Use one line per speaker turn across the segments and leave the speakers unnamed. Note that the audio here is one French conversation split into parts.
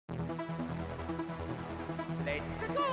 Let's go!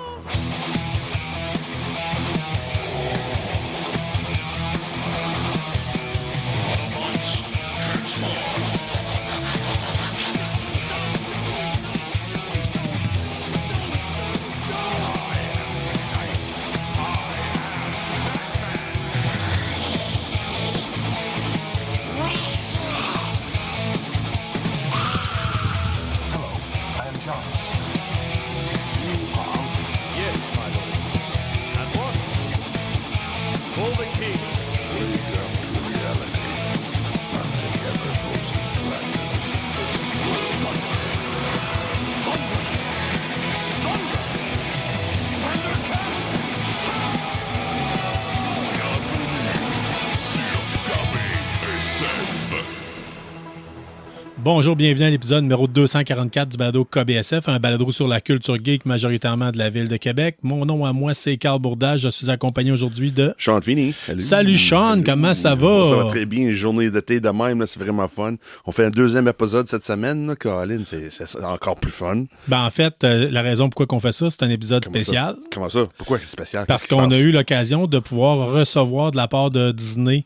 Bonjour, bienvenue à l'épisode numéro 244 du balado KBSF, un balado sur la culture geek majoritairement de la ville de Québec. Mon nom à moi, c'est Carl Bourdage. Je suis accompagné aujourd'hui de...
Sean Feeney.
Salut Sean, comment ça va?
Ça va très bien. Journée d'été de même, là, c'est vraiment fun. On fait un deuxième épisode cette semaine, là, Colin, c'est encore plus fun.
Ben, en fait, la raison pourquoi on fait ça, c'est un épisode spécial.
Comment ça? Pourquoi c'est spécial?
Parce qu'on a eu l'occasion de pouvoir recevoir de la part de Disney,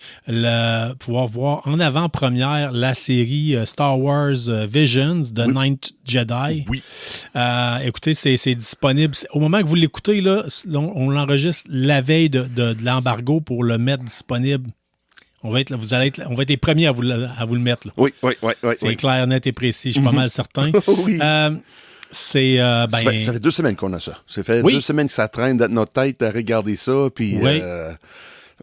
pouvoir voir en avant-première la série Star Wars Visions, The Ninth Jedi.
Oui.
Écoutez, c'est disponible. Au moment que vous l'écoutez, là, on l'enregistre la veille de l'embargo pour le mettre disponible. On va être les premiers à vous le mettre. Là.
Oui.
C'est clair, net et précis, je suis pas mal certain.
Oui.
Ça
fait 2 semaines qu'on a ça. Ça fait 2 semaines que ça traîne dans notre tête à regarder ça, puis...
Oui.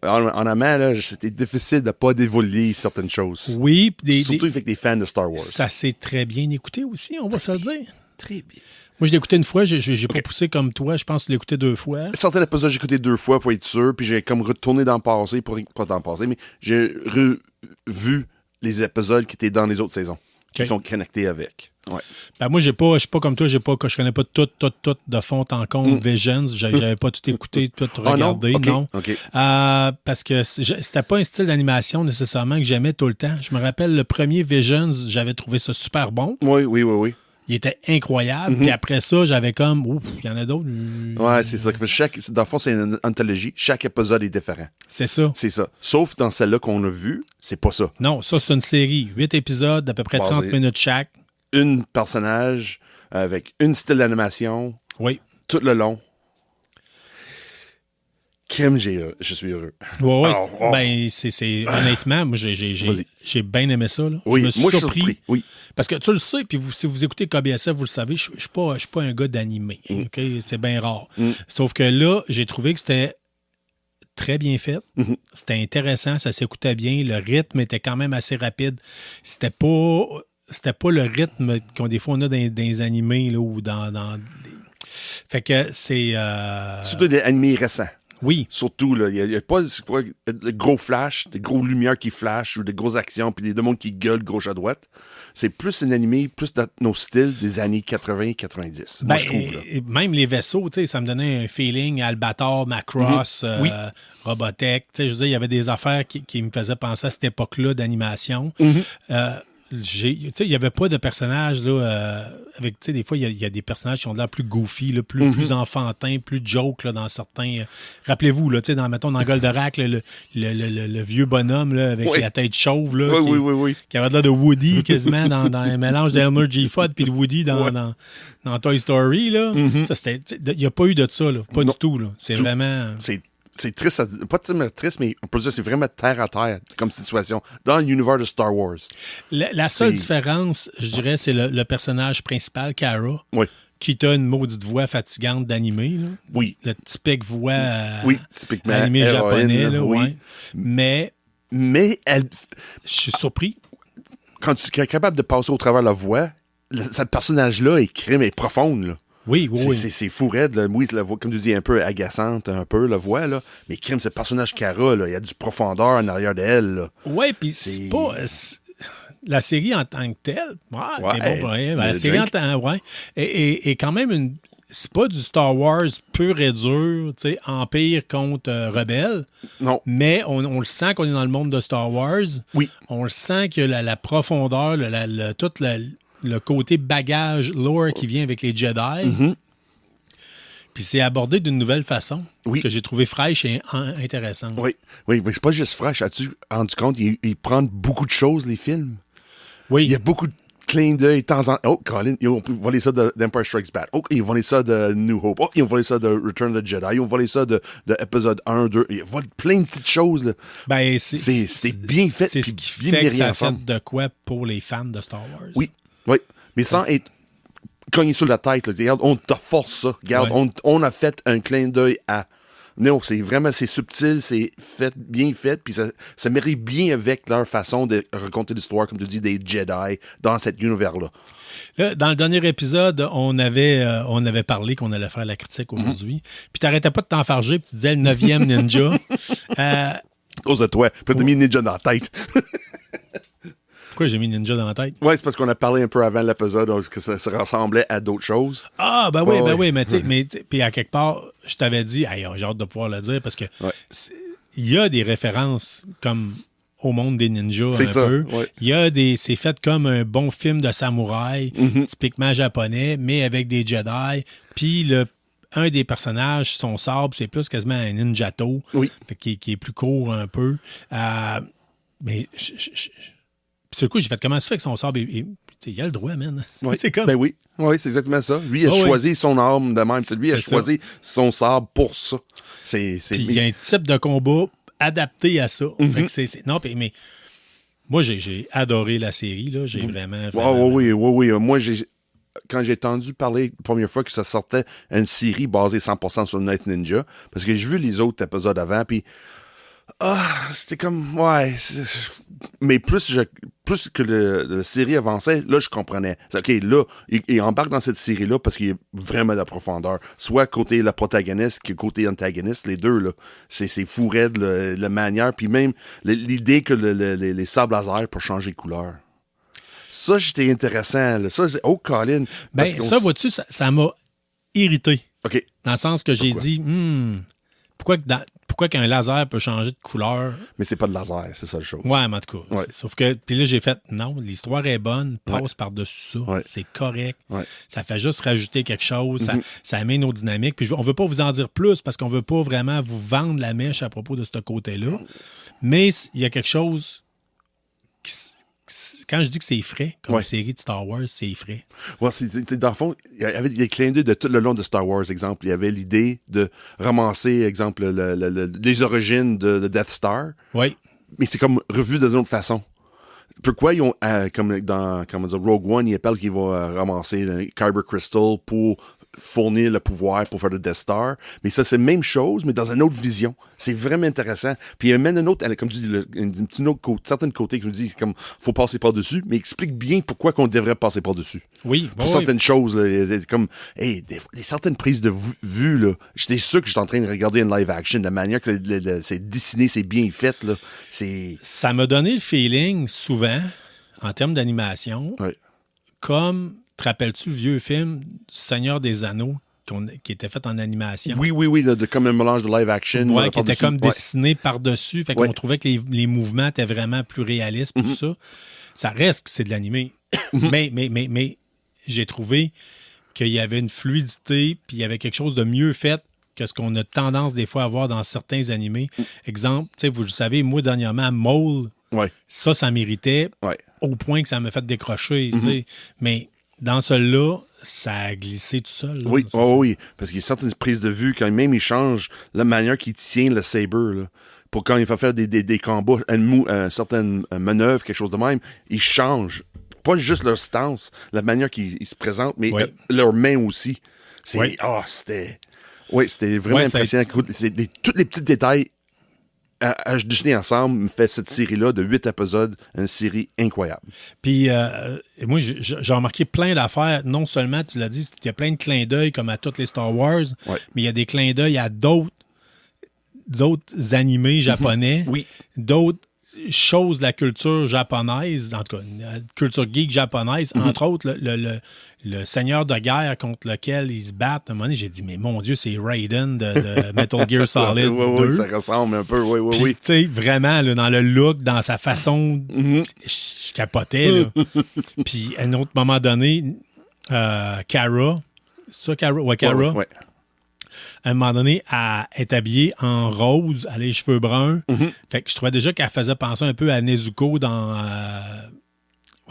En amont, là, c'était difficile de ne pas dévoiler certaines choses.
Oui.
Surtout avec des fans de Star Wars.
Ça s'est très bien écouté aussi, on va se le dire.
Très bien.
Moi, je l'ai écouté une fois, j'ai pas poussé comme toi. Je pense que tu l'as écouté 2 fois.
Certains épisodes, j'ai écouté 2 fois pour être sûr, puis j'ai comme retourné dans le passé, pas dans le passé, mais j'ai revu les épisodes qui étaient dans les autres saisons, qui sont connectés avec. Ouais.
Ben moi, je suis pas comme toi, je connais pas tout de fond en compte Visions. J'avais pas tout écouté, tout regardé. Non.
Okay.
Parce que c'était pas un style d'animation nécessairement que j'aimais tout le temps. Je me rappelle le premier Visions, j'avais trouvé ça super bon.
Oui.
Il était incroyable. Puis après ça, j'avais comme, ouf, il y en a d'autres.
Ouais, c'est ça. Dans le fond, c'est une anthologie. Chaque épisode est différent.
C'est ça.
Sauf dans celle-là qu'on a vue, c'est pas ça.
Non, ça, c'est une série. 8 épisodes d'à peu près 30 minutes chaque.
Une personnage avec une style d'animation.
Oui.
Tout le long. Kim, je suis heureux.
Oui. Ben, c'est honnêtement, moi, j'ai bien aimé ça. Là.
Oui,
je me suis
moi, je suis
surpris.
surpris. Oui.
Parce que tu le sais, puis si vous écoutez KBSF, vous le savez, je suis pas un gars d'animé. OK? C'est bien rare. Sauf que là, j'ai trouvé que c'était très bien fait. C'était intéressant, ça s'écoutait bien. Le rythme était quand même assez rapide. C'était pas le rythme qu'on des fois on a dans les animés là, ou dans Fait que c'est...
Surtout des animés récents.
Oui.
Surtout, il n'y a pas de gros flash, des gros lumières qui flashent ou des grosses actions, puis des mondes qui gueulent gauche à droite. C'est plus un animé, plus dans nos styles des années 80-90. Moi, je trouve. Là.
Même les vaisseaux, ça me donnait un feeling Albator, Macross, Robotech. Je veux dire, il y avait des affaires qui me faisaient penser à cette époque-là d'animation. Il n'y avait pas de personnages là, avec, des fois, il y a des personnages qui ont de l'air plus goofy, là, plus enfantins, plus joke là, dans certains. Rappelez-vous, là, mettons dans Goldorak, le vieux bonhomme là, avec la tête chauve là, qui avait de l'air de Woody quasiment dans un mélange d'Elmer G. Fudd puis de Woody dans Toy Story. Il n'y a pas eu de ça, là, pas du tout. Là. C'est vraiment.
C'est triste, pas tellement triste, mais on peut dire que c'est vraiment terre à terre comme situation dans l'univers de Star Wars.
La seule différence, je dirais, c'est le personnage principal, Cara, qui a une maudite voix fatigante d'animé. Là.
Oui.
Le typique voix
typiquement
animé japonais. Là,
oui.
Mais
elle...
Je suis surpris.
Quand tu es capable de passer au travers la voix, ce personnage-là est profonde, là.
Oui.
C'est fou raide. Là. Oui, la voix, comme tu dis, un peu agaçante, un peu, la voix, là. Mais crime, ce personnage Cara, là, il y a du profondeur en arrière d'elle.
Oui, puis c'est pas... La série en tant que telle, la série en tant que est quand même c'est pas du Star Wars pur et dur, tu sais, Empire contre Rebelle.
Non.
Mais on le sent qu'on est dans le monde de Star Wars.
Oui.
On le sent que la profondeur, toute le côté bagage, lore qui vient avec les Jedi. Puis c'est abordé d'une nouvelle façon que j'ai trouvé fraîche et intéressante.
Oui, mais c'est pas juste fraîche. As-tu rendu compte, ils prennent beaucoup de choses, les films?
Oui.
Il y a beaucoup de clins d'œil de temps en temps. Oh, Colin, ils ont volé ça d'Empire Strikes Back. Oh, ils ont volé ça de New Hope. Oh, ils ont volé ça de Return of the Jedi. Ils ont volé ça de épisode 1, 2. Ils ont volé plein de petites choses. Là.
Ben,
c'est bien fait.
C'est ce qui
bien
fait que
miré
ça
ensemble.
fait de quoi pour les fans de Star Wars.
Oui. Mais sans être cogné sur la tête. Là. Regarde, on te force ça. Regarde, on a fait un clin d'œil à... Non, c'est subtil, c'est bien fait, puis ça mérite bien avec leur façon de raconter l'histoire, comme tu dis, des Jedi dans cet univers-là.
Là, dans le dernier épisode, on avait parlé qu'on allait faire la critique aujourd'hui, puis t'arrêtais pas de t'enfarger, puis tu disais le 9e Ninja.
À cause de toi, puis t'as mis Ninja dans la tête.
Pourquoi j'ai mis Ninja dans la tête?
Oui, c'est parce qu'on a parlé un peu avant l'épisode que ça ressemblait à d'autres choses.
Ah, ben oui, mais tu sais, puis à quelque part, je t'avais dit, hey, j'ai hâte de pouvoir le dire parce que il y a des références comme au monde des ninjas
c'est
un
ça,
peu.
Ouais.
Il y a c'est fait comme un bon film de samouraï, typiquement japonais, mais avec des Jedi. Puis un des personnages, son sabre, c'est plus quasiment un ninjato, qui est plus court un peu. Mais sur le coup, j'ai fait comment ça fait que son sabre il a le droit, man.
Ouais.
C'est comme...
Ben oui, c'est exactement ça. Lui, il a choisi son arme de même. Lui, il a choisi son sabre pour ça.
Puis il y a un type de combat adapté à ça. Fait que non, mais moi, j'ai adoré la série. Là. J'ai vraiment...
Oui. Moi, quand j'ai entendu parler la première fois que ça sortait une série basée 100% sur Night Ninja, parce que j'ai vu les autres épisodes avant, puis c'était comme, mais plus que la série avançait, là, je comprenais. OK, là, il embarque dans cette série-là parce qu'il y a vraiment de la profondeur. Soit côté le protagoniste que côté antagoniste, les deux, là. C'est fou raide, la manière, puis même l'idée que les sables laser pour changer de couleur. Ça, j'étais intéressant. Là. Ça, c'est... Oh, Colin!
Ben, ça, vois-tu, ça m'a irrité.
OK.
Dans le sens que j'ai dit, pourquoi qu'un laser peut changer de couleur?
Mais c'est pas de laser, c'est ça le chose.
Ouais, mais en tout cas. Ouais. Sauf que, puis là, j'ai fait, non, l'histoire est bonne, passe par-dessus ça, c'est correct. Ouais. Ça fait juste rajouter quelque chose, ça amène nos dynamiques. Puis on veut pas vous en dire plus parce qu'on veut pas vraiment vous vendre la mèche à propos de ce côté-là. Mais il y a quelque chose quand je dis que c'est frais, comme série de Star Wars, c'est frais.
Ouais, dans le fond, il y avait des clins d'œil de tout le long de Star Wars, exemple. Il y avait l'idée de ramasser, exemple, les origines de Death Star.
Oui.
Mais c'est comme revu d'une autre façon. Pourquoi ils ont, comme dans Rogue One, il appelle qu'il va ramasser le Kyber Crystal pour fournir le pouvoir pour faire le Death Star. Mais ça, c'est la même chose, mais dans une autre vision. C'est vraiment intéressant. Puis il y a même une autre, comme tu dis, une petite autre certaine côté qui nous dit comme faut passer par-dessus, mais explique bien pourquoi qu'on devrait passer par-dessus.
Oui.
Pour certaines choses, là, comme certaines prises de vue, là, j'étais sûr que j'étais en train de regarder une live action, de la manière que c'est dessiné, c'est bien fait. Là,
ça m'a donné le feeling, souvent, en termes d'animation, comme... Te rappelles-tu le vieux film du Seigneur des Anneaux qui était fait en animation?
Oui, comme un mélange de live action.
Oui, qui était comme dessiné par-dessus. Fait qu'on trouvait que les mouvements étaient vraiment plus réalistes. Tout ça. Ça reste que c'est de l'animé. mais j'ai trouvé qu'il y avait une fluidité puis il y avait quelque chose de mieux fait que ce qu'on a tendance des fois à voir dans certains animés. Exemple, vous le savez, moi, dernièrement, Mole, ça méritait au point que ça m'a fait décrocher. Mais... Dans celui-là, ça a glissé tout seul. Là,
oui. Parce qu'il y a certaines prises de vue, quand même, il change la manière qu'il tient le saber. Là, pour quand il va faire des combats, une certaine manœuvre, quelque chose de même, il change. Pas juste leur stance, la manière qu'ils se présentent, mais leurs mains aussi. C'était vraiment impressionnant. Tous les petits détails à déjeuner ensemble me fait cette série-là de 8 épisodes, une série incroyable.
Puis, moi, j'ai remarqué plein d'affaires. Non seulement, tu l'as dit, il y a plein de clins d'œil comme à toutes les Star Wars, mais il y a des clins d'œil à d'autres animés japonais.
Oui.
D'autres choses de la culture japonaise, en tout cas, la culture geek japonaise, entre autres, le seigneur de guerre contre lequel ils se battent. À un moment donné, j'ai dit, mais mon Dieu, c'est Raiden de Metal Gear Solid 2.
Oui, ça ressemble un peu, oui.
Tu sais, vraiment, là, dans le look, dans sa façon, je capotais. Là. Puis, à un autre moment donné, Kara, c'est ça, Kara? Ouais, Kara.
Ouais.
À un moment donné, elle est habillée en rose, elle a les cheveux bruns. Fait que je trouvais déjà qu'elle faisait penser un peu à Nezuko dans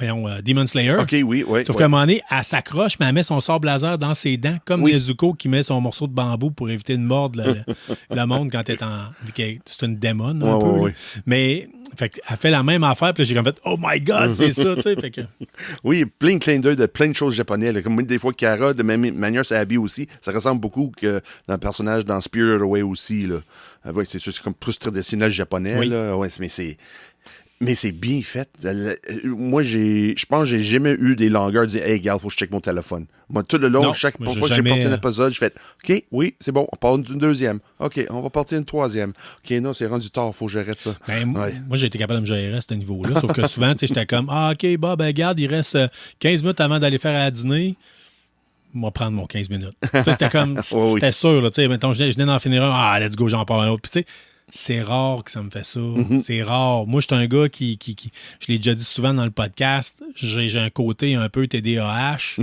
Demon Slayer.
OK, oui.
Sauf qu'à un moment donné, elle s'accroche, mais elle met son sable laser dans ses dents, comme Nezuko qui met son morceau de bambou pour éviter de mordre le monde quand elle est en... Vu que c'est une démon, un peu.
Oui.
Mais... Fait qu'elle fait la même affaire, puis j'ai comme fait « Oh my God, c'est ça! » tu sais, fait que...
Oui, plein de clins d'œil de plein de choses japonaises. Là. Comme des fois, Kara, de même manière, s'habille aussi. Ça ressemble beaucoup que dans le personnage dans Spirited Away aussi. Là. Ouais, c'est sûr, c'est comme plus traditionnel japonais.
Oui.
Là. Ouais, mais c'est bien fait. Moi, je pense que j'ai jamais eu des longueurs de dire « Hey, gars, faut que je check mon téléphone. » Moi, tout le long,
Non,
chaque
moi,
fois que j'ai parti un épisode, je fais « OK, oui, c'est bon, on part d'une deuxième. OK, on va partir une troisième. OK, non, c'est rendu tard, faut que j'arrête ça.
Ben, moi, j'ai été capable de me gérer à ce niveau-là. Sauf que souvent, j'étais comme ah, OK, bah, ben, regarde, il reste 15 minutes avant d'aller faire à dîner. Moi, prendre mon 15 minutes. C'était comme, c'était sûr, là, mettons, je venais d'en finir un. Ah, let's go, j'en parle un autre. Puis, tu sais, c'est rare que ça me fait ça. C'est rare. Moi, je suis un gars qui je l'ai déjà dit souvent dans le podcast, j'ai un côté un peu TDAH.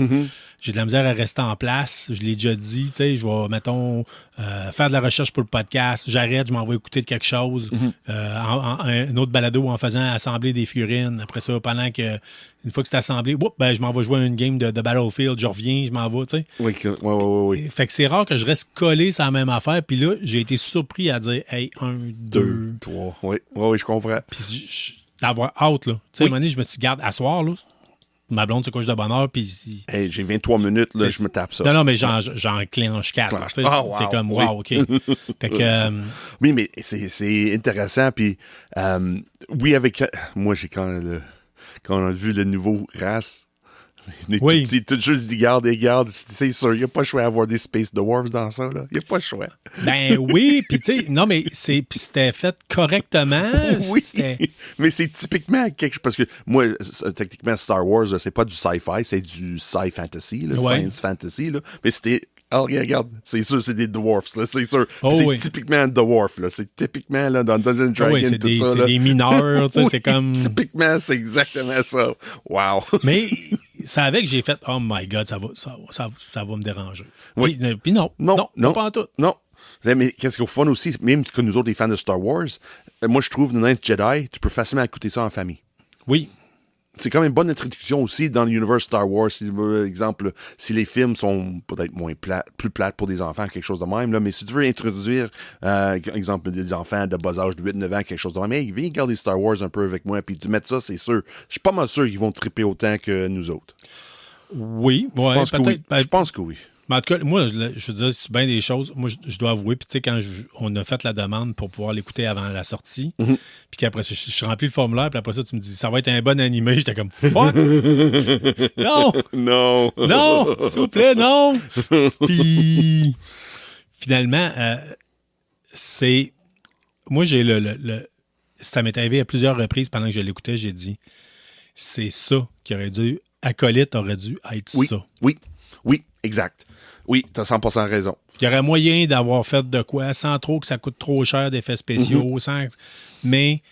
J'ai de la misère à rester en place. Je l'ai déjà dit, tu sais, je vais, mettons, faire de la recherche pour le podcast. J'arrête, je m'en vais écouter de quelque chose. Un autre balado en faisant assembler des figurines. Après ça, pendant que, une fois que c'est assemblé, ben, je m'en vais jouer à une game de Battlefield. Je reviens, je m'en vais, tu sais.
Oui.
Fait que c'est rare que je reste collé sur la même affaire. Puis là, j'ai été surpris à dire, hey, 1, 2,
3. Oui, je comprends.
Puis d'avoir hâte, là. Tu sais, à un moment donné, je me suis dit, garde, à soir, là. Ma blonde se couche de bonne heure, puis...
Hey, j'ai 23 minutes, là, je me tape ça.
Non, mais j'en clenche 4.
Wow,
c'est comme, wow, OK. Fait que...
Oui, mais c'est intéressant, puis... oui, avec... Moi, quand on a vu le nouveau race... Les tout petits, tout juste dit garde, c'est sûr, il n'y a pas le choix d'avoir des Space Dwarfs dans ça, là. Il n'y a pas le choix.
Ben oui, puis tu sais, non, mais c'était fait correctement.
Oui, mais c'est typiquement quelque chose, parce que moi, techniquement, Star Wars, là, c'est pas du sci-fi, c'est du sci-fantasy, science fantasy, là. Mais c'était... Oh, regarde, c'est sûr, c'est des dwarfs, là, c'est sûr. C'est typiquement un dwarf, là. C'est typiquement, là, dans Dungeons & Dragons, tout ça, là.
C'est des mineurs, tu sais, c'est comme...
Typiquement, c'est exactement ça. Wow.
Mais c'est avec que j'ai fait, oh my God, ça va me déranger.
Oui.
Puis non, pas en tout.
Non. Mais qu'est-ce qu'il faut fun aussi, même que nous autres, les fans de Star Wars, moi, je trouve The Ninth Jedi, tu peux facilement écouter ça en famille.
Oui.
C'est quand même une bonne introduction aussi dans l'univers Star Wars. Si, par exemple, si les films sont peut-être plus plates pour des enfants, quelque chose de même, là, mais si tu veux introduire, exemple, des enfants de bas âge de 8-9 ans, quelque chose de même, hey, viens regarder Star Wars un peu avec moi, puis tu mets ça, c'est sûr. Je suis pas mal sûr qu'ils vont triper autant que nous autres.
Oui, ouais, peut-être.
Je pense que oui.
Mais en tout cas, moi, je veux dire, c'est bien des choses. Moi, je dois avouer. Puis, tu sais, quand on a fait la demande pour pouvoir l'écouter avant la sortie, puis qu'après, je remplis le formulaire, puis après ça, tu me dis, ça va être un bon animé. J'étais comme, fuck! Non! Non! S'il vous plaît, non! Puis, finalement, c'est. Moi, j'ai ça m'est arrivé à plusieurs reprises pendant que je l'écoutais, j'ai dit, c'est ça qui aurait dû. Acolyte aurait dû être ça.
Oui, exact. Oui, t'as 100% raison.
Il y aurait moyen d'avoir fait de quoi, sans trop que ça coûte trop cher d'effets spéciaux, mais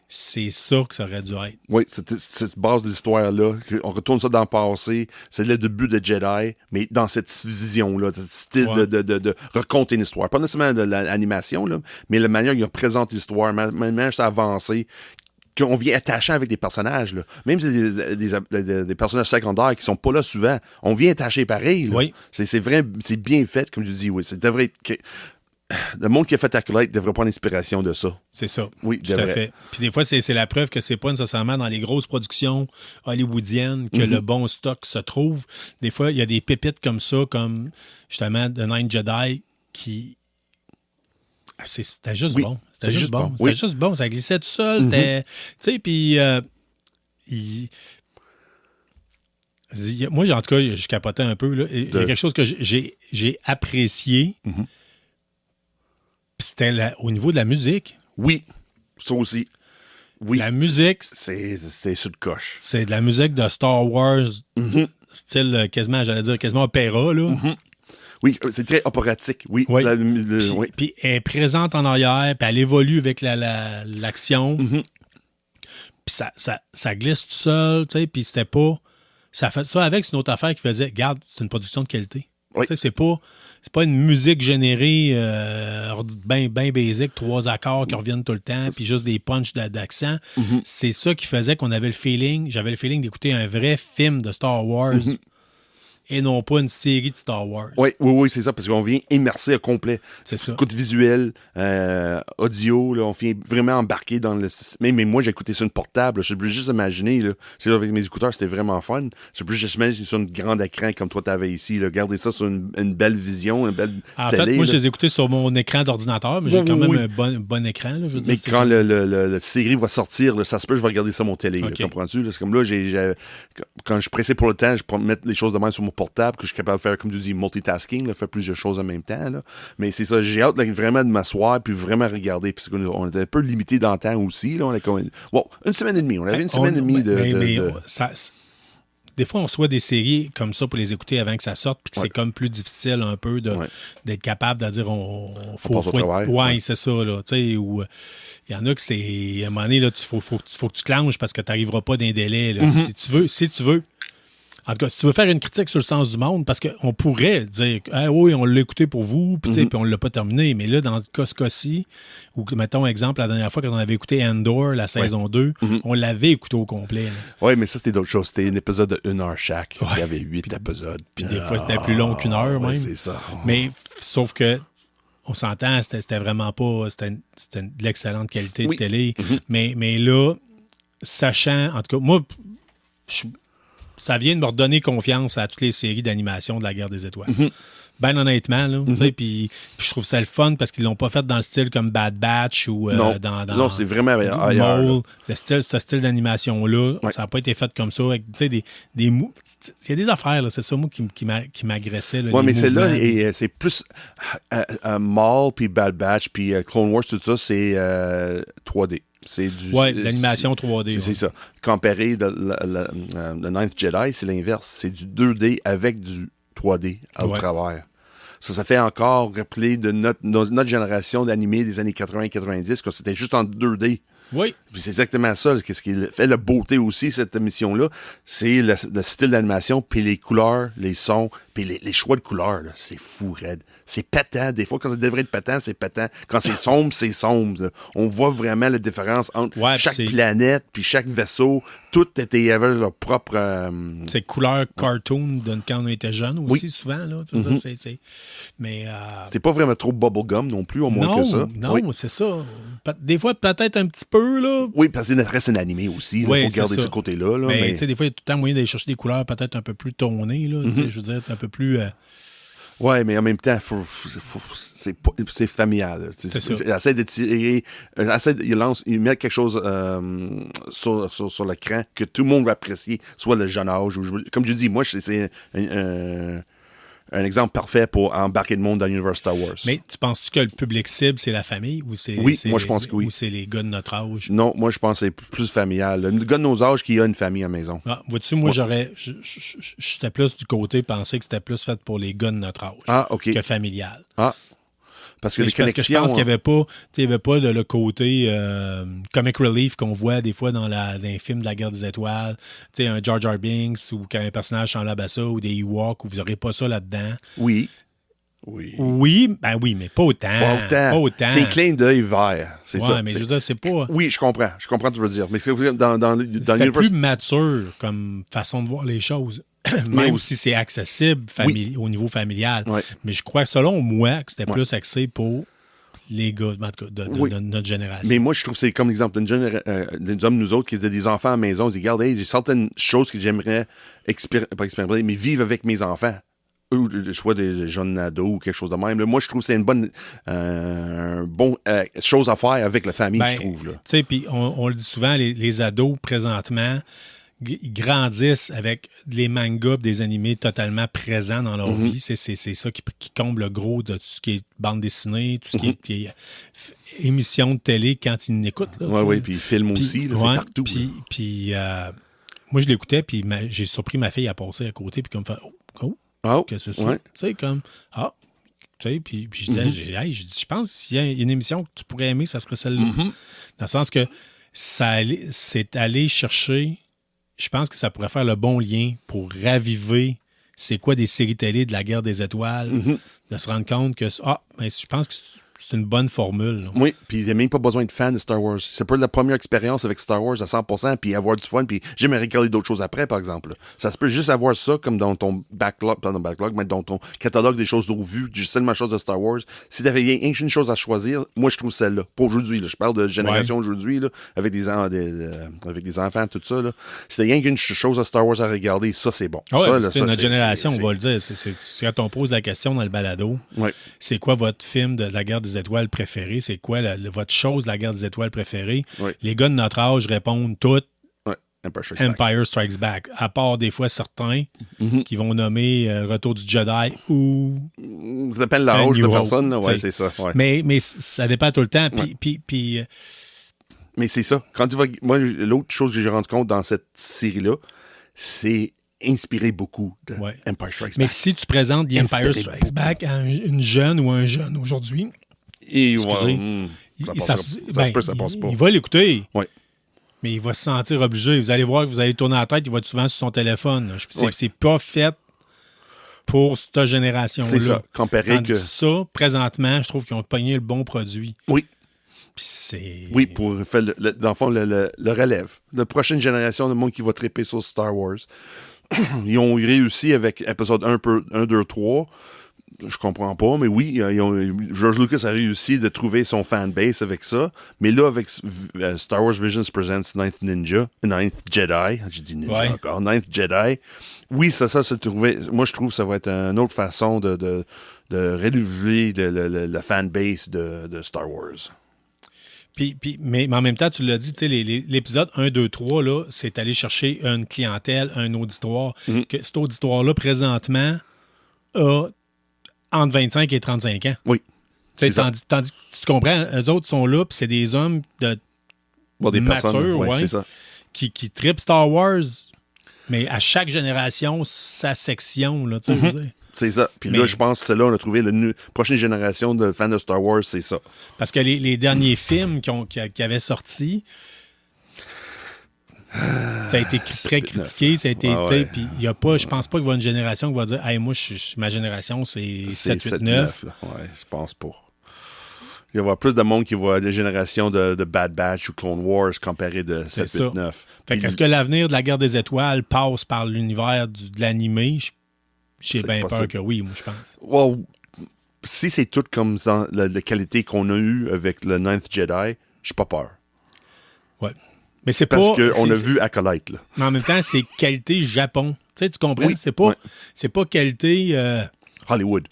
c'est ça que ça aurait dû être.
Oui, cette base de l'histoire-là, on retourne ça dans le passé, c'est le début de Jedi, mais dans cette vision-là, ce style de raconter une histoire. Pas nécessairement de l'animation, là, mais la manière dont on présente l'histoire, la manière c'est avancé, qu'on vient attachant avec des personnages. Là. Même si c'est des personnages secondaires qui sont pas là souvent, on vient attacher pareil. Là.
Oui.
C'est vrai, c'est bien fait, comme tu dis. Oui, ça devrait être... Le monde qui a fait Acolyte devrait prendre inspiration de ça.
C'est ça.
Oui,
tout à fait. Puis des fois, c'est la preuve que c'est pas nécessairement dans les grosses productions hollywoodiennes que le bon stock se trouve. Des fois, il y a des pépites comme ça, comme justement The Ninth Jedi, qui... C'était juste bon. C'était juste bon. C'était juste bon. Ça glissait tout seul. C'était... Tu sais, puis... moi, en tout cas, je capotais un peu. Là. Il y a quelque chose que j'ai apprécié. Puis c'était au niveau de la musique.
Oui, ça aussi. Oui.
La musique,
c'est sur le coche.
c'est de la musique de Star Wars, style quasiment, j'allais dire quasiment opéra, là.
Oui, c'est très opératique. Oui.
Oui.
Oui.
Puis elle est présente en arrière, puis elle évolue avec l'action. Puis ça glisse tout seul, tu sais, puis c'était pas... Ça fait ça avec, c'est une autre affaire qui faisait, regarde, c'est une production de qualité.
Oui.
Tu sais, c'est pas une musique générée bien basique, 3 accords qui reviennent tout le temps, puis juste des punchs d'accent. C'est ça qui faisait qu'on avait le feeling, j'avais le feeling d'écouter un vrai film de Star Wars et non pas une série de Star Wars.
Oui, c'est ça, parce qu'on vient immerser au complet.
C'est ça.
Écoute visuel, audio, là, on vient vraiment embarquer dans le... Mais moi, j'ai écouté sur une portable, là, je peux juste imaginer, là, c'est là, avec mes écouteurs, c'était vraiment fun. Je peux juste imaginer sur une grande écran comme toi t'avais ici, là, garder ça sur une belle vision, une belle télé.
En fait, moi,
là.
je les ai écoutés sur mon écran d'ordinateur, mais j'ai quand même un bon écran. Là, je veux dire,
Mais quand la série va sortir, là, ça se peut, je vais regarder ça sur mon télé.
Okay.
Là, comprends-tu? Là, c'est comme là, quand je suis pressé pour le temps, je peux mettre les choses de même sur mon portable, que je suis capable de faire, comme tu dis, multitasking, là, faire plusieurs choses en même temps. Là. Mais c'est ça, j'ai hâte là, vraiment de m'asseoir puis vraiment regarder. Puis on était un peu limité dans le temps aussi. Là, on est comme, bon, une semaine et demie. On avait une semaine et demie de...
Des fois, on reçoit des séries comme ça pour les écouter avant que ça sorte, puis que c'est comme plus difficile un peu d'être capable de dire
passe au travail.
Ouais, c'est ça, là. Tu sais, où il y en a que c'est. À un moment donné, là, faut que tu clenches parce que tu n'arriveras pas d'un délai. Là. Si tu veux. En tout cas, si tu veux faire une critique sur le sens du monde, parce qu'on pourrait dire oui, on l'a écouté pour vous, puis on ne l'a pas terminé. Mais là, dans ce cas-ci, ou mettons exemple, la dernière fois quand on avait écouté Andor, la saison 2, on l'avait écouté au complet.
Oui, mais ça, c'était d'autres choses. C'était un épisode de 1 heure chaque. Il y avait 8 épisodes.
Puis des fois, c'était plus long qu'une heure même.
C'est ça.
Mais sauf que on s'entend, c'était vraiment pas... C'était de l'excellente qualité de télé. Mais là, sachant... En tout cas, moi... Ça vient de me redonner confiance à toutes les séries d'animation de la Guerre des Étoiles. Ben honnêtement, là, tu sais, puis je trouve ça le fun parce qu'ils l'ont pas fait dans le style comme Bad Batch ou
non, c'est vraiment ailleurs.
Mole, ce style d'animation-là, ça n'a pas été fait comme ça. Avec, tu sais, il y a des affaires, là, c'est ça, moi, qui m'agressait.
Oui, mais celle-là, c'est plus Maul, puis Bad Batch, puis Clone Wars, tout ça, c'est 3D.
Oui, l'animation 3D.
C'est ça. Comparé le Ninth Jedi, c'est l'inverse. C'est du 2D avec du 3D au travers. Ça fait encore rappeler de notre génération d'animés des années 80-90, que c'était juste en 2D.
Oui.
Puis c'est exactement ça. Qu'est-ce qui fait la beauté aussi, cette émission-là, c'est le style d'animation, puis les couleurs, les sons, puis les choix de couleurs. Là, c'est fou, raide. C'est patent. Des fois, quand ça devrait être patent, c'est patent. Quand c'est sombre, c'est sombre. Là. On voit vraiment la différence entre chaque planète, puis chaque vaisseau. Tout avait leur propre...
C'est couleur cartoon de quand on était jeune aussi, souvent. Là, mais,
c'était pas vraiment trop bubblegum non plus, au moins que ça.
Non, c'est ça. Des fois, peut-être un petit peu, là.
Oui, parce que c'est un animé aussi. Il faut garder ce côté-là. Là,
mais... des fois, il y a tout le temps moyen d'aller chercher des couleurs peut-être un peu plus tournées. Là, je veux dire, un peu plus...
Oui, mais en même temps, c'est familial.
C'est ça.
Il essaie de tirer... il met quelque chose sur l'écran que tout le monde va apprécier, soit le jeune âge. Comme je dis, moi, c'est un exemple parfait pour embarquer le monde dans l'univers Star Wars.
Mais tu penses-tu que le public cible, c'est la famille? Ou
moi, je pense que oui.
Ou c'est les gars de notre âge?
Non, moi, je pense que c'est plus familial. Le gars de nos âges qui a une famille à la maison.
Ah, vois-tu, moi, j'étais plus du côté penser que c'était plus fait pour les gars de notre âge que familial.
Ah, parce que les connexions...
je pense qu'il n'y avait pas le côté comic relief qu'on voit des fois dans les films de la Guerre des Étoiles. Tu sais, un Jar Jar Binks ou quand un personnage s'enlève à ça ou des Ewoks, où vous n'aurez pas ça là-dedans.
Oui,
mais pas autant. Pas autant.
C'est un clin d'œil vert. C'est ça.
Mais je veux dire, c'est pas...
Oui, je comprends ce que tu veux dire. Mais c'est dans
l'univers... plus mature comme façon de voir les choses. Même si c'est accessible au niveau familial.
Ouais.
Mais je crois que selon moi, que c'était plus axé pour les gars de notre génération.
Mais moi, je trouve que c'est comme l'exemple d'un homme, nous autres, qui étaient des enfants à la maison. Ils disent, regarde, j'ai certaines choses que j'aimerais pas expérimenter, mais vivre avec mes enfants. Ou soit des jeunes ados ou quelque chose de même. Là, moi, je trouve que c'est une bonne chose à faire avec la famille, je trouve. Tu
sais, puis on le dit souvent, les ados, présentement, ils grandissent avec les mangas, des animés totalement présents dans leur vie. C'est ça qui comble le gros de tout ce qui est bande dessinée, tout ce qui est émission de télé quand ils l'écoutent.
Oui, puis film aussi, là, c'est partout.
Puis moi, je l'écoutais, puis j'ai surpris ma fille à passer à côté, puis comme fait que c'est ça. Tu sais, comme, tu sais, puis je disais, je pense que s'il y a une émission que tu pourrais aimer, ça serait celle-là. Dans le sens que c'est aller chercher, je pense que ça pourrait faire le bon lien pour raviver c'est quoi des séries télé de la guerre des étoiles, de se rendre compte que, je pense que c'est une bonne formule. Là.
Oui, puis il n'y a même pas besoin de fan de Star Wars. C'est pas la première expérience avec Star Wars à 100%, puis avoir du fun, puis j'aimerais regarder d'autres choses après, par exemple. Ça se peut juste avoir ça comme dans ton backlog, pas dans ton backlog, mais dans ton catalogue des choses revues, juste seulement chose de Star Wars. Si tu avais une chose à choisir, moi, je trouve celle-là. Pas aujourd'hui, là. Je parle de génération aujourd'hui, là, avec des enfants, tout ça. Là. Si t'as rien qu'une chose à Star Wars à regarder, ça, c'est bon.
Ouais, c'est notre génération, on va le dire. C'est quand on pose la question dans le balado, c'est quoi votre film de la guerre des étoiles préféré? C'est quoi votre chose de la guerre des étoiles préférée? Les gars de notre âge répondent toutes Empire Strikes Back. À part des fois certains qui vont nommer Retour du Jedi ou...
Ça dépend de l'âge de personne. Là. Ouais, c'est ça. Ouais.
Mais ça dépend tout le temps. Puis
mais c'est ça. Quand tu vas... Moi, l'autre chose que j'ai rendu compte dans cette série-là, c'est inspiré beaucoup de Empire Strikes Back.
Mais si tu présentes The Empire Strikes Back à une jeune ou un jeune aujourd'hui...
ça se peut, ça passe pas.
Il va l'écouter.
Oui.
Mais il va se sentir obligé. Vous allez voir que vous allez tourner la tête, il va être souvent sur son téléphone. C'est pas fait pour cette génération-là.
C'est ça.
Ça, présentement, je trouve qu'ils ont pogné le bon produit.
Oui.
Puis c'est...
Oui, pour faire, dans le fond, le relève. La prochaine génération de monde qui va triper sur Star Wars. Ils ont réussi avec épisode 1, 2, 3. Je comprends pas, mais oui, George Lucas a réussi de trouver son fanbase avec ça. Mais là, avec Star Wars Visions Presents Ninth Jedi, j'ai dit Ninja encore, Ninth Jedi, oui, ça se trouvait. Moi, je trouve que ça va être une autre façon de renouveler la fanbase de Star Wars.
Mais en même temps, tu l'as dit, l'épisode 1, 2, 3, là, c'est aller chercher une clientèle, un auditoire. Que cet auditoire-là, présentement, a entre 25 et 35 ans.
Oui.
Tandis que tu comprends, eux autres sont là, puis c'est des hommes
des matures,
c'est
ça.
Qui trippent Star Wars, mais à chaque génération, sa section, là, tu sais, je veux dire.
C'est ça. Puis là, je pense que c'est là on a trouvé la prochaine génération de fans de Star Wars, c'est ça.
Parce que les derniers films qui avaient sorti, ça a été très critiqué, ça a été, puis il y a pas, je pense pas qu'il va y avoir une génération qui va dire, hey, moi, ma génération, c'est 7, 8, 9.
Ouais, je pense pas. Il va y avoir plus de monde qui voit des générations de Bad Batch ou Clone Wars comparé de 7, 8, 9.
Fait qu'est-ce que l'avenir de la guerre des étoiles passe par l'univers de l'animé? J'ai bien peur que oui, moi, je pense.
Well, si c'est tout comme ça, la qualité qu'on a eue avec le Ninth Jedi, j'ai pas peur.
Ouais. Mais c'est
parce qu'on a vu Acolyte, là.
Mais en même temps, c'est qualité Japon. Tu sais, tu comprends? Oui, c'est pas qualité...
Hollywood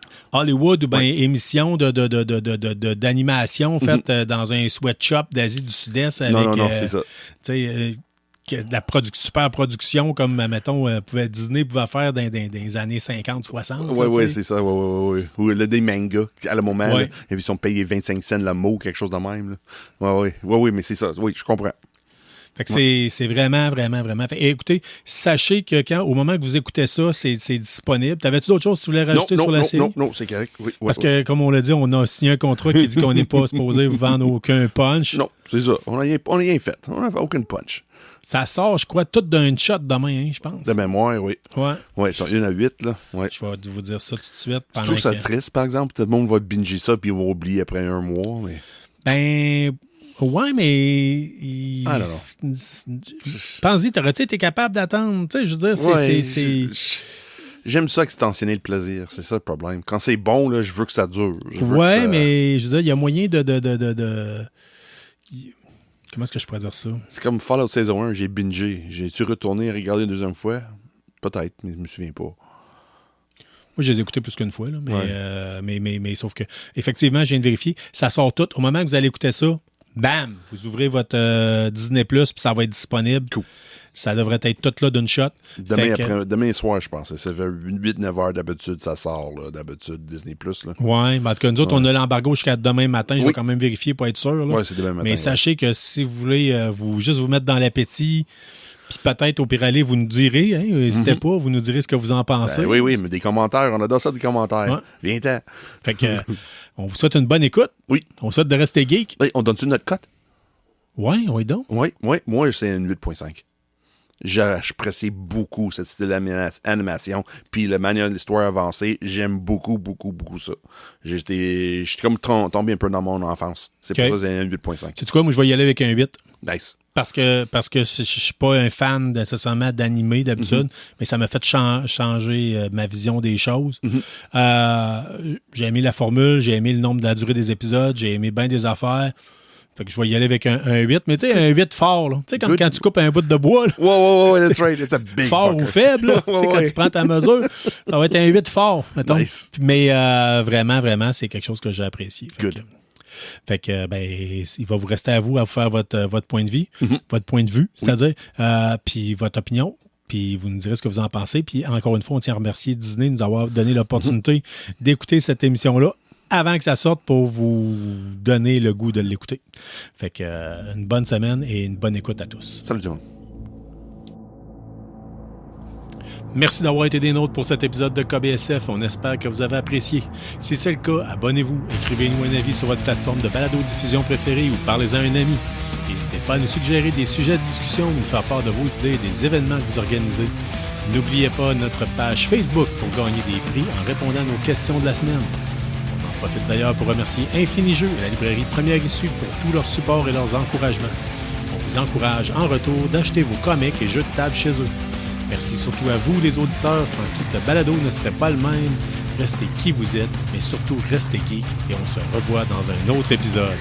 ou bien émission d'animation faite dans un sweatshop d'Asie du Sud-Est avec...
Non, c'est ça.
Tu sais, de la super production comme, mettons, Disney pouvait faire dans les années 50, 60.
Oui, c'est ça. Oui. Ou des mangas, à le moment, là, ils sont payés 25 cents le mot, quelque chose de même. Oui, mais c'est ça. Oui, je comprends.
Fait que c'est vraiment, vraiment, vraiment... Et écoutez, sachez que au moment que vous écoutez ça, c'est disponible. T'avais-tu d'autres choses que tu voulais rajouter sur la série?
Non, c'est correct. Oui,
parce que, comme on l'a dit, on a signé un contrat qui dit qu'on n'est pas supposé vous vendre aucun punch.
Non, c'est ça. On n'a rien fait. On n'a fait aucun punch.
Ça sort, je crois, tout d'un shot demain, hein, je pense.
De mémoire, oui.
Ouais,
ils sont 1 à 8, là. Ouais.
Je vais vous dire ça tout de suite.
Je trouve ça triste, par exemple. Tout le monde va binger ça puis ils vont oublier après un mois. Mais...
Ben... Ouais, mais... Pense-y, t'aurais-tu été capable d'attendre? Tu sais, je veux dire, c'est...
J'aime ça extensionner le plaisir, c'est ça le problème. Quand c'est bon, là, je veux que ça dure.
Mais je veux dire, il y a moyen de... Comment est-ce que je pourrais dire ça?
C'est comme Fallout saison 1, j'ai bingé. J'ai-tu retourné et regardé une deuxième fois? Peut-être, mais je me souviens pas.
Moi, je les ai écoutés plus qu'une fois, là, mais sauf que, effectivement, je viens de vérifier, ça sort tout. Au moment que vous allez écouter ça, bam! Vous ouvrez votre Disney+, puis ça va être disponible.
Cool.
ça devrait être tout là d'une shot.
Demain soir, je pense. Ça fait 8-9 heures d'habitude, ça sort, là, d'habitude, Disney+.
Oui, en tout cas, nous autres, on a l'embargo jusqu'à demain matin. Je vais quand même vérifier pour être sûr.
Oui, c'est demain matin.
Mais sachez que si vous voulez juste vous mettre dans l'appétit, puis peut-être au pire aller, vous nous direz, hein, n'hésitez pas, vous nous direz ce que vous en pensez.
Ben oui, mais des commentaires, on adore ça, des commentaires.
Ouais.
Viens-t'en.
Fait que, on vous souhaite une bonne écoute.
Oui.
On vous souhaite de rester geek.
Oui, on donne-tu notre cote?
Oui, donc.
Oui, moi, c'est une 8.5. J'apprécie beaucoup cette style d'animation. Puis le manuel d'histoire avancée, j'aime beaucoup, beaucoup, beaucoup ça. Je suis comme tombé un peu dans mon enfance. C'est pour ça que c'est un 8.5.
Sais-tu quoi? Moi, je vais y aller avec un 8.
Nice.
Parce que je suis pas un fan nécessairement d'animé d'habitude, mais ça m'a fait changer ma vision des choses. J'ai aimé la formule, j'ai aimé le nombre de la durée des épisodes, j'ai aimé bien des affaires. Fait que je vais y aller avec un 8, mais tu sais, un 8 fort, là. Tu sais, quand tu coupes un bout de bois, là.
Ouais, that's right. It's a big
fort
fucker.
ou faible, là. Tu sais, quand tu prends ta mesure, ça va être un 8 fort, mettons.
Nice.
Mais vraiment, vraiment, c'est quelque chose que j'ai apprécié. Fait que, il va vous rester à vous faire votre point de vie, votre point de vue, c'est-à-dire, puis votre opinion. Puis vous nous direz ce que vous en pensez. Puis encore une fois, on tient à remercier Disney de nous avoir donné l'opportunité d'écouter cette émission-là avant que ça sorte pour vous donner le goût de l'écouter. Fait que une bonne semaine et une bonne écoute à tous.
Salut tout le monde.
Merci d'avoir été des nôtres pour cet épisode de KBSF. On espère que vous avez apprécié. Si c'est le cas, abonnez-vous, écrivez-nous un avis sur votre plateforme de balado-diffusion préférée ou parlez-en à un ami. N'hésitez pas à nous suggérer des sujets de discussion ou nous faire part de vos idées et des événements que vous organisez. N'oubliez pas notre page Facebook pour gagner des prix en répondant à nos questions de la semaine. On profite d'ailleurs pour remercier Infini-Jeux et la librairie Première Issue pour tout leur support et leurs encouragements. On vous encourage en retour d'acheter vos comics et jeux de table chez eux. Merci surtout à vous, les auditeurs, sans qui ce balado ne serait pas le même. Restez qui vous êtes, mais surtout restez geek et on se revoit dans un autre épisode.